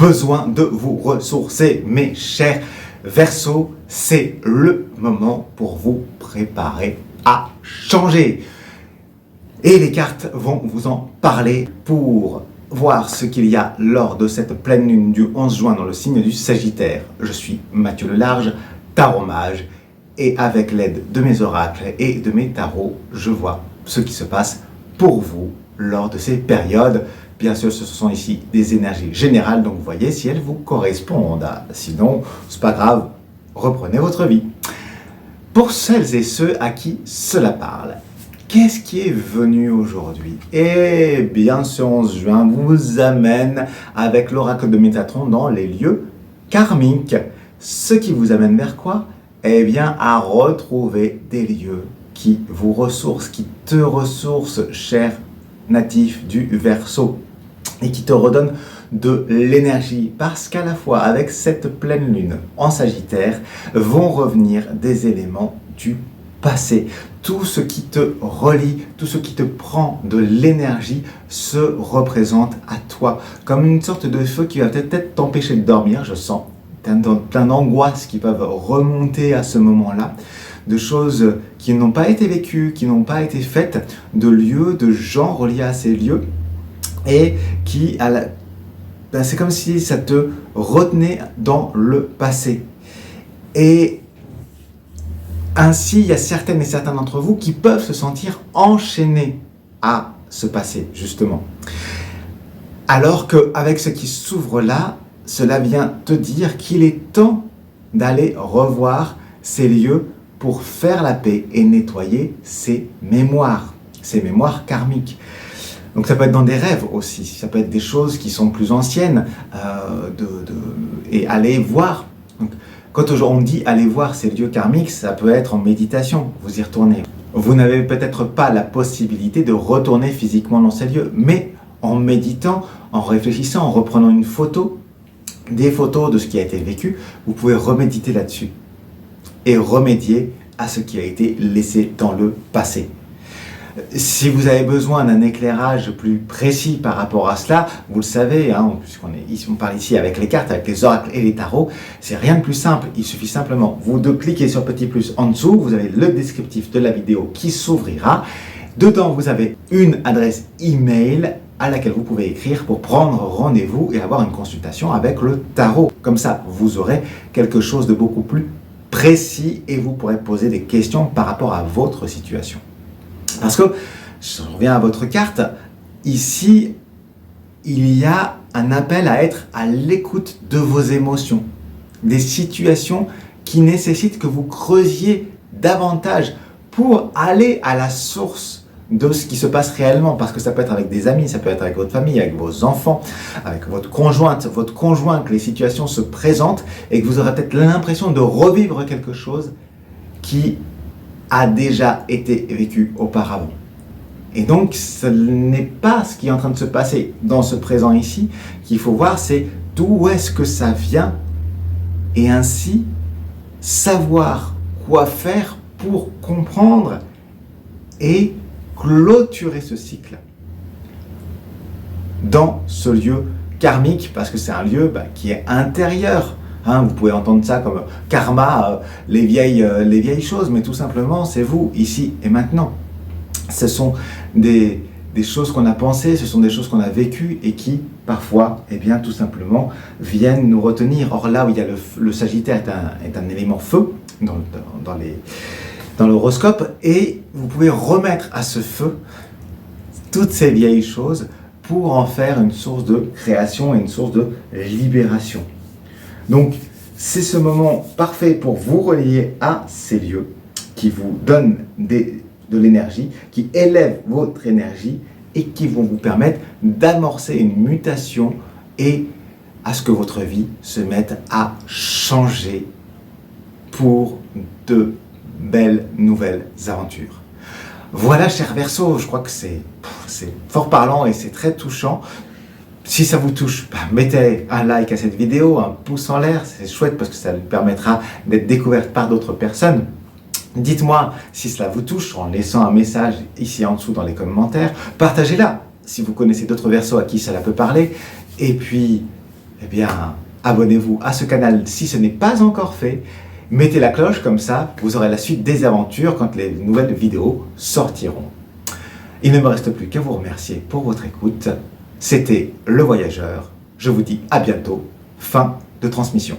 besoin de vous ressourcer, mes chers Verseaux. C'est le moment pour vous préparer à changer. Et les cartes vont vous en parler pour voir ce qu'il y a lors de cette pleine lune du 11 juin dans le signe du Sagittaire. Je suis Mathieu Lelarge, tarot mage, et avec l'aide de mes oracles et de mes tarots, je vois ce qui se passe pour vous lors de ces périodes. Bien sûr, ce sont ici des énergies générales, donc vous voyez si elles vous correspondent. Sinon, c'est pas grave, reprenez votre vie. Pour celles et ceux à qui cela parle, qu'est-ce qui est venu aujourd'hui? Eh bien, ce 11 juin vous amène avec l'oracle de Métatron dans les lieux karmiques. Ce qui vous amène vers quoi? Eh bien, à retrouver des lieux qui vous ressourcent, qui te ressourcent, cher natif du Verseau, et qui te redonnent de l'énergie, parce qu'à la fois avec cette pleine lune en Sagittaire vont revenir des éléments du passé. Tout ce qui te relie, tout ce qui te prend de l'énergie se représente à toi comme une sorte de feu qui va peut-être t'empêcher de dormir. Je sens plein d'angoisses qui peuvent remonter à ce moment-là, de choses qui n'ont pas été vécues, qui n'ont pas été faites, de lieux, de gens reliés à ces lieux, et qui, c'est comme si ça te retenait dans le passé. Et ainsi, il y a certaines et certains d'entre vous qui peuvent se sentir enchaînés à ce passé, justement. Alors qu'avec ce qui s'ouvre là, cela vient te dire qu'il est temps d'aller revoir ces lieux pour faire la paix et nettoyer ces mémoires karmiques. Donc ça peut être dans des rêves aussi, ça peut être des choses qui sont plus anciennes, et aller voir. Donc, quand on dit aller voir ces lieux karmiques, ça peut être en méditation, vous y retournez. Vous n'avez peut-être pas la possibilité de retourner physiquement dans ces lieux, mais en méditant, en réfléchissant, en reprenant une photo, des photos de ce qui a été vécu, vous pouvez reméditer là-dessus et remédier à ce qui a été laissé dans le passé. Si vous avez besoin d'un éclairage plus précis par rapport à cela, vous le savez, puisqu'on parle ici avec les cartes, avec les oracles et les tarots, c'est rien de plus simple. Il suffit simplement de cliquer sur petit plus en dessous, vous avez le descriptif de la vidéo qui s'ouvrira. Dedans, vous avez une adresse email à laquelle vous pouvez écrire pour prendre rendez-vous et avoir une consultation avec le tarot. Comme ça, vous aurez quelque chose de beaucoup plus précis et vous pourrez poser des questions par rapport à votre situation. Parce que, je reviens à votre carte, ici, il y a un appel à être à l'écoute de vos émotions. Des situations qui nécessitent que vous creusiez davantage pour aller à la source de ce qui se passe réellement. Parce que ça peut être avec des amis, ça peut être avec votre famille, avec vos enfants, avec votre conjointe, votre conjoint, que les situations se présentent et que vous aurez peut-être l'impression de revivre quelque chose qui a déjà été vécu auparavant. Et donc, ce n'est pas ce qui est en train de se passer dans ce présent ici qu'il faut voir, c'est d'où est-ce que ça vient et ainsi savoir quoi faire pour comprendre et clôturer ce cycle dans ce lieu karmique, parce que c'est un lieu qui est intérieur. Vous pouvez entendre ça comme karma, les vieilles choses, mais tout simplement, c'est vous, ici et maintenant. Ce sont des choses qu'on a pensées, ce sont des choses qu'on a vécues et qui, parfois, tout simplement, viennent nous retenir. Or là où il y a le Sagittaire est un élément feu dans l'horoscope, et vous pouvez remettre à ce feu toutes ces vieilles choses pour en faire une source de création et une source de libération. Donc, c'est ce moment parfait pour vous relier à ces lieux qui vous donnent de l'énergie, qui élèvent votre énergie et qui vont vous permettre d'amorcer une mutation et à ce que votre vie se mette à changer pour de belles nouvelles aventures. Voilà, cher Verseau, je crois que c'est fort parlant et c'est très touchant. Si ça vous touche, mettez un like à cette vidéo, un pouce en l'air, c'est chouette parce que ça lui permettra d'être découverte par d'autres personnes. Dites-moi si cela vous touche en laissant un message ici en dessous dans les commentaires. Partagez-la si vous connaissez d'autres Verseaux à qui cela peut parler. Et puis, eh bien, abonnez-vous à ce canal si ce n'est pas encore fait. Mettez la cloche, comme ça, vous aurez la suite des aventures quand les nouvelles vidéos sortiront. Il ne me reste plus qu'à vous remercier pour votre écoute. C'était Le Voyageur. Je vous dis à bientôt. Fin de transmission.